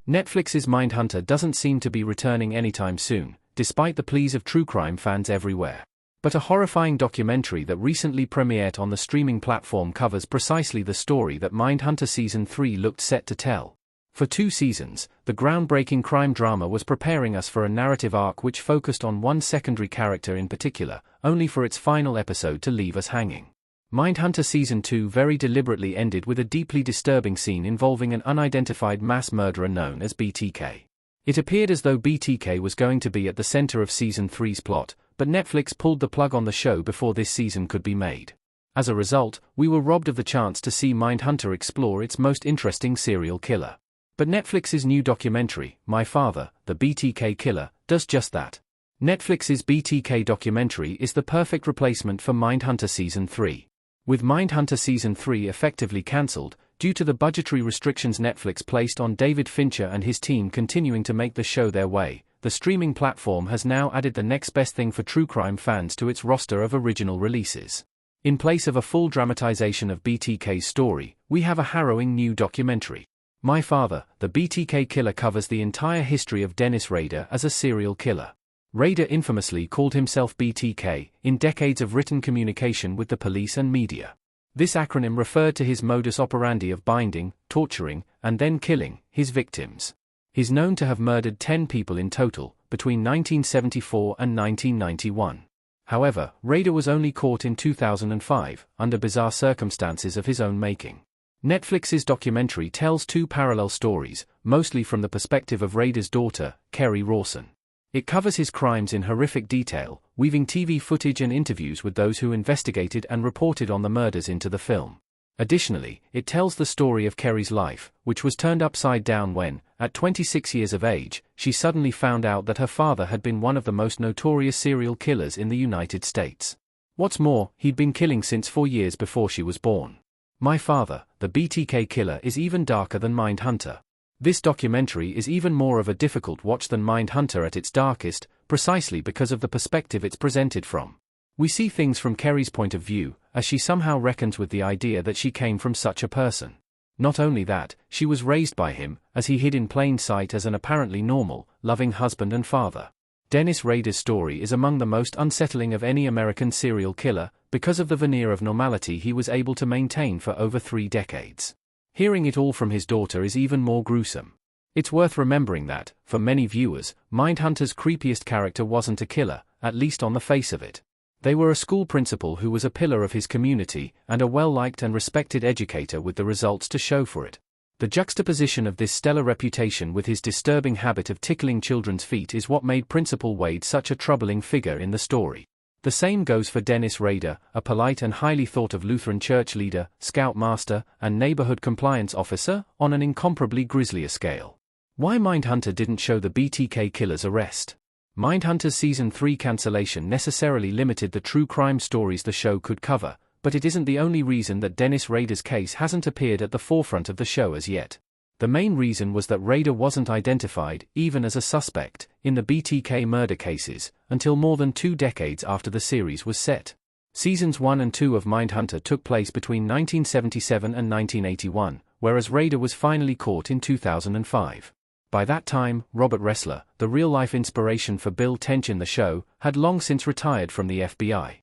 Netflix's Mindhunter doesn't seem to be returning anytime soon, despite the pleas of true crime fans everywhere. But a horrifying documentary that recently premiered on the streaming platform covers precisely the story that Mindhunter Season 3 looked set to tell. For 2 seasons, the groundbreaking crime drama was preparing us for a narrative arc which focused on one secondary character in particular, only for its final episode to leave us hanging. Mindhunter Season 2 very deliberately ended with a deeply disturbing scene involving an unidentified mass murderer known as BTK. It appeared as though BTK was going to be at the center of Season 3's plot, but Netflix pulled the plug on the show before this season could be made. As a result, we were robbed of the chance to see Mindhunter explore its most interesting serial killer. But Netflix's new documentary, My Father, the BTK Killer, does just that. Netflix's BTK documentary is the perfect replacement for Mindhunter Season 3. With Mindhunter Season 3 effectively cancelled, due to the budgetary restrictions Netflix placed on David Fincher and his team continuing to make the show their way, the streaming platform has now added the next best thing for true crime fans to its roster of original releases. In place of a full dramatization of BTK's story, we have a harrowing new documentary. My Father, the BTK Killer covers the entire history of Dennis Rader as a serial killer. Rader infamously called himself BTK, in decades of written communication with the police and media. This acronym referred to his modus operandi of binding, torturing, and then killing his victims. He's known to have murdered 10 people in total, between 1974 and 1991. However, Rader was only caught in 2005, under bizarre circumstances of his own making. Netflix's documentary tells 2 parallel stories, mostly from the perspective of Rader's daughter, Kerri Rawson. It covers his crimes in horrific detail, weaving TV footage and interviews with those who investigated and reported on the murders into the film. Additionally, it tells the story of Kerri's life, which was turned upside down when, at 26 years of age, she suddenly found out that her father had been one of the most notorious serial killers in the United States. What's more, he'd been killing since 4 years before she was born. My Father, the BTK Killer is even darker than Mindhunter. This documentary is even more of a difficult watch than Mindhunter at its darkest, precisely because of the perspective it's presented from. We see things from Kerri's point of view, as she somehow reckons with the idea that she came from such a person. Not only that, she was raised by him, as he hid in plain sight as an apparently normal, loving husband and father. Dennis Rader's story is among the most unsettling of any American serial killer, because of the veneer of normality he was able to maintain for over 3 decades. Hearing it all from his daughter is even more gruesome. It's worth remembering that, for many viewers, Mindhunter's creepiest character wasn't a killer, at least on the face of it. They were a school principal who was a pillar of his community, and a well-liked and respected educator with the results to show for it. The juxtaposition of this stellar reputation with his disturbing habit of tickling children's feet is what made Principal Wade such a troubling figure in the story. The same goes for Dennis Rader, a polite and highly thought of Lutheran church leader, scoutmaster, and neighborhood compliance officer, on an incomparably grislier scale. Why Mindhunter didn't show the BTK killer's arrest? Mindhunter's Season 3 cancellation necessarily limited the true crime stories the show could cover, but it isn't the only reason that Dennis Rader's case hasn't appeared at the forefront of the show as yet. The main reason was that Rader wasn't identified, even as a suspect, in the BTK murder cases, until more than 2 decades after the series was set. Seasons 1 and 2 of Mindhunter took place between 1977 and 1981, whereas Rader was finally caught in 2005. By that time, Robert Ressler, the real-life inspiration for Bill Tench in the show, had long since retired from the FBI.